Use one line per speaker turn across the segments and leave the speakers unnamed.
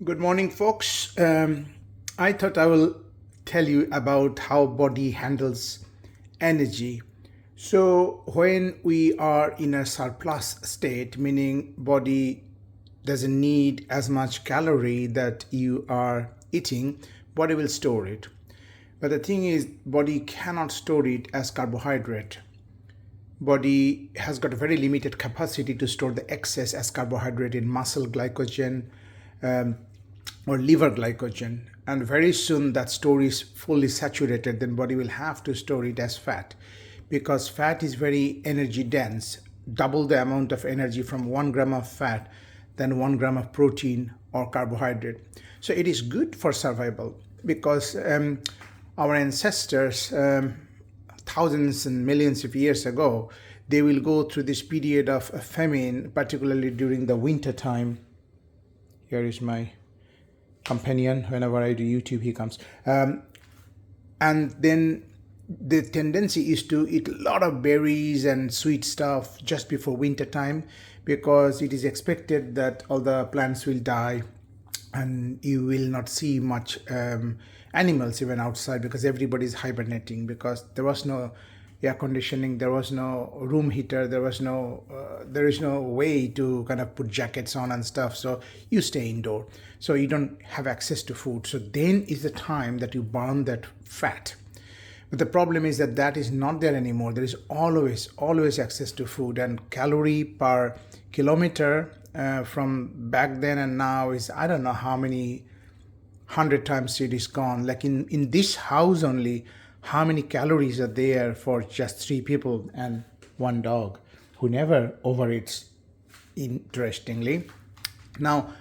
Good morning, folks. I thought I will tell you about how body handles energy. So when we are in a surplus state, meaning body doesn't need as much calorie that you are eating, body will store it. But the thing is, body cannot store it as carbohydrate. Body has got a very limited capacity to store the excess as carbohydrate in muscle glycogen, um, or liver glycogen, and very soon that store is fully saturated. Then body will have to store it as fat, because fat is very energy dense, double the amount of energy from 1 gram of fat than 1 gram of protein or carbohydrate. So it is good for survival, because our ancestors, thousands and millions of years ago, they will go through this period of famine, particularly during the winter time. Here is my companion. Whenever I do YouTube, he comes. And then the tendency is to eat a lot of berries and sweet stuff just before winter time, because it is expected that all the plants will die and you will not see much animals even outside, because everybody is hibernating, because there was no air conditioning, there was no room heater, there is no way to kind of put jackets on and stuff, so you stay indoor, so you don't have access to food. So then is the time that you burn that fat. But the problem is that that is not there anymore. There is always access to food, and calorie per kilometer from back then and now is, I don't know how many 100 times it is gone. Like in this house only, how many calories are there for just 3 people and 1 dog who never overeats, interestingly. Now,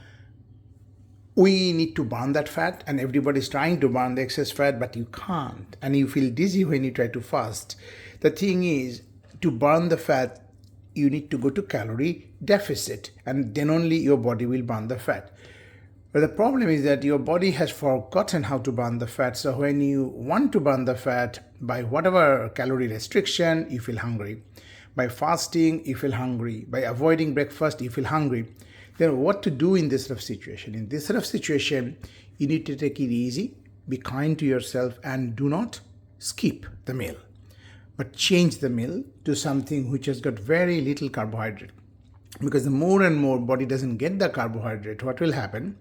we need to burn that fat, and everybody's trying to burn the excess fat, but you can't, and you feel dizzy when you try to fast. The thing is, to burn the fat, you need to go to calorie deficit, and then only your body will burn the fat. But the problem is that your body has forgotten how to burn the fat. So when you want to burn the fat, by whatever calorie restriction, you feel hungry. By fasting, you feel hungry. By avoiding breakfast, you feel hungry. Then what to do in this sort of situation? In this sort of situation, you need to take it easy, be kind to yourself, and do not skip the meal, but change the meal to something which has got very little carbohydrate. Because the more and more body doesn't get the carbohydrate, what will happen?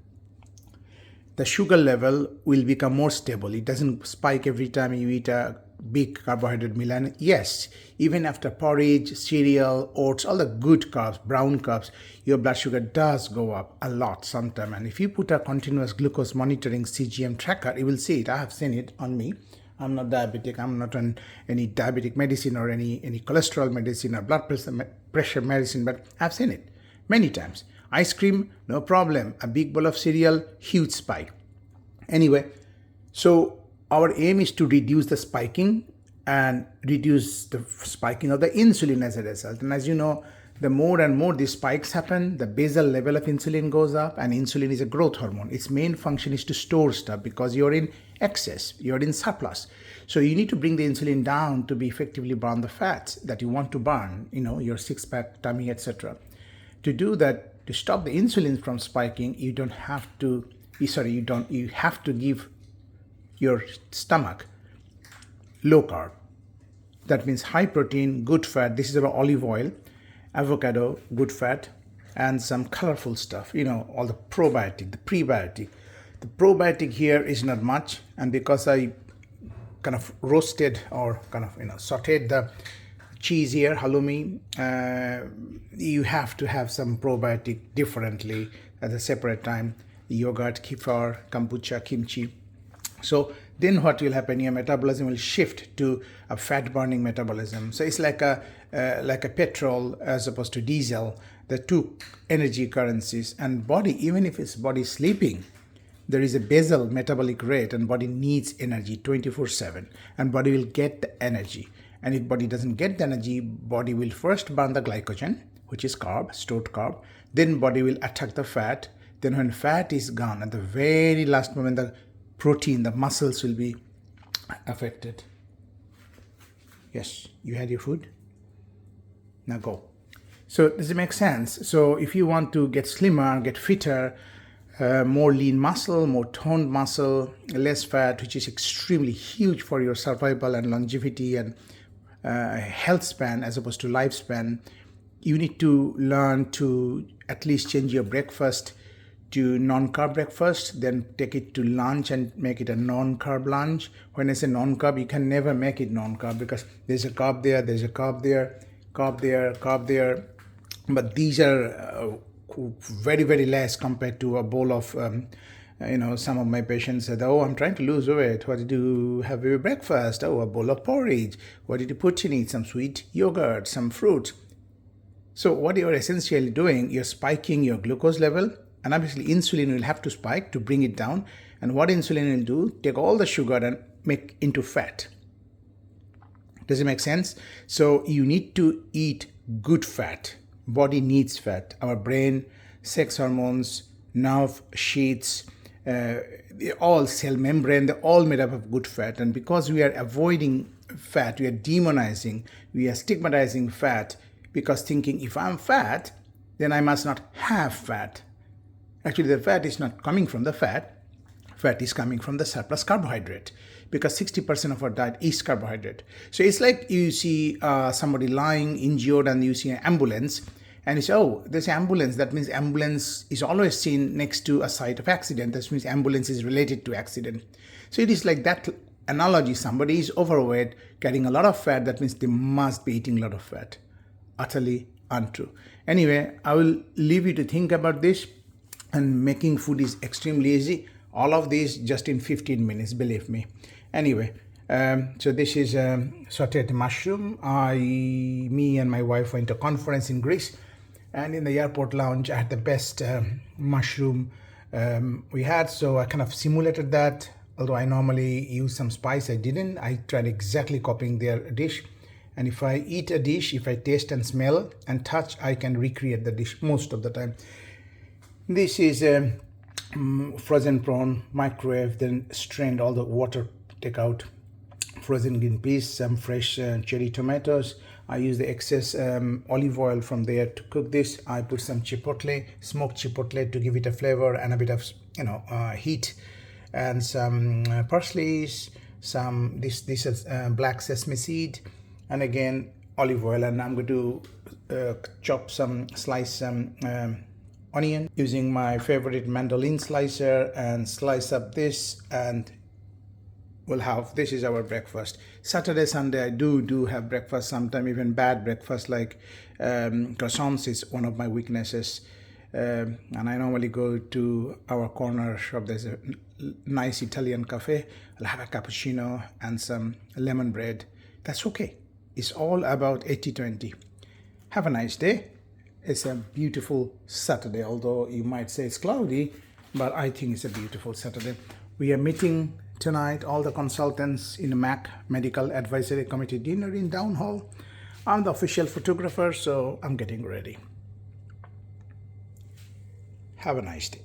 The sugar level will become more stable. It doesn't spike every time you eat a big carbohydrate meal. And yes, even after porridge, cereal, oats, all the good carbs, brown carbs, your blood sugar does go up a lot sometime. And if you put a continuous glucose monitoring CGM tracker, you will see it. I have seen it on me. I'm not diabetic. I'm not on any diabetic medicine or any cholesterol medicine or blood pressure medicine, but I've seen it many times. Ice cream, no problem. A big bowl of cereal, huge spike. Anyway, so our aim is to reduce the spiking and reduce the spiking of the insulin as a result. And as you know, the more and more these spikes happen, the basal level of insulin goes up, and insulin is a growth hormone. Its main function is to store stuff, because you're in excess, you're in surplus. So you need to bring the insulin down to be effectively burn the fats that you want to burn, your six-pack, tummy, etc. To do that, to stop the insulin from spiking, you have to give your stomach low carb. That means high protein, good fat. This is about olive oil, avocado, good fat, and some colorful stuff, all the probiotic, the prebiotic. The probiotic here is not much, and because I kind of roasted or kind of sauteed the cheese here, halloumi, you have to have some probiotic differently at a separate time. Yogurt, kefir, kombucha, kimchi. So then what will happen? Your metabolism will shift to a fat burning metabolism. So it's like a petrol as opposed to diesel, the two energy currencies. And body, even if it's body sleeping, there is a basal metabolic rate, and body needs energy 24/7, and body will get the energy. And if body doesn't get the energy, body will first burn the glycogen, which is carb, stored carb. Then body will attack the fat. Then when fat is gone, at the very last moment, the protein, the muscles will be affected. Yes, you had your food? Now go. So does it make sense? So if you want to get slimmer, get fitter, more lean muscle, more toned muscle, less fat, which is extremely huge for your survival and longevity and health span as opposed to lifespan. You need to learn to at least change your breakfast to non-carb breakfast, then take it to lunch and make it a non-carb lunch. When I say non-carb, you can never make it non-carb because there's a carb there, there's a carb there, carb there, carb there. But these are very, very less compared to a bowl of, some of my patients said, oh, I'm trying to lose weight. What did you have for your breakfast? Oh, a bowl of porridge. What did you put in it? Some sweet yogurt, some fruit. So what you're essentially doing, you're spiking your glucose level, and obviously insulin will have to spike to bring it down. And what insulin will do, take all the sugar and make into fat. Does it make sense? So you need to eat good fat. Body needs fat. Our brain, sex hormones, nerve sheaths, all cell membrane, they're all made up of good fat. And because we are avoiding fat, we are demonizing, we are stigmatizing fat, because thinking if I'm fat, then I must not have fat. Actually, the fat is not coming from the fat. Fat is coming from the surplus carbohydrate, because 60% of our diet is carbohydrate. So it's like you see somebody lying injured and you see an ambulance and you say, oh, there's an ambulance. That means ambulance is always seen next to a site of accident. That means ambulance is related to accident. So it is like that analogy. Somebody is overweight, carrying a lot of fat. That means they must be eating a lot of fat. Utterly untrue. Anyway, I will leave you to think about this. And making food is extremely easy. All of this just in 15 minutes, believe me. Anyway, so this is sauteed mushroom. Me and my wife went to a conference in Greece, and in the airport lounge, I had the best mushroom we had. So I kind of simulated that. Although I normally use some spice, I didn't. I tried exactly copying their dish. And if I eat a dish, if I taste and smell and touch, I can recreate the dish most of the time. This is frozen prawn, microwave, then strained all the water, take out frozen green peas, some fresh cherry tomatoes. I use the excess olive oil from there to cook this. I put some chipotle, smoked chipotle to give it a flavor and a bit of heat, and some parsley, some this is black sesame seed, and again olive oil. And I'm going to slice some onion using my favorite mandolin slicer and slice up this, and we'll have, this is our breakfast. Saturday, Sunday, I do have breakfast, sometimes even bad breakfast, like croissants is one of my weaknesses. And I normally go to our corner shop. There's a nice Italian cafe. I'll have a cappuccino and some lemon bread. That's okay. It's all about 80-20. Have a nice day. It's a beautiful Saturday, although you might say it's cloudy, but I think it's a beautiful Saturday. We are meeting tonight, all the consultants in the MAC, Medical Advisory Committee dinner in Down Hall. I'm the official photographer, so I'm getting ready. Have a nice day.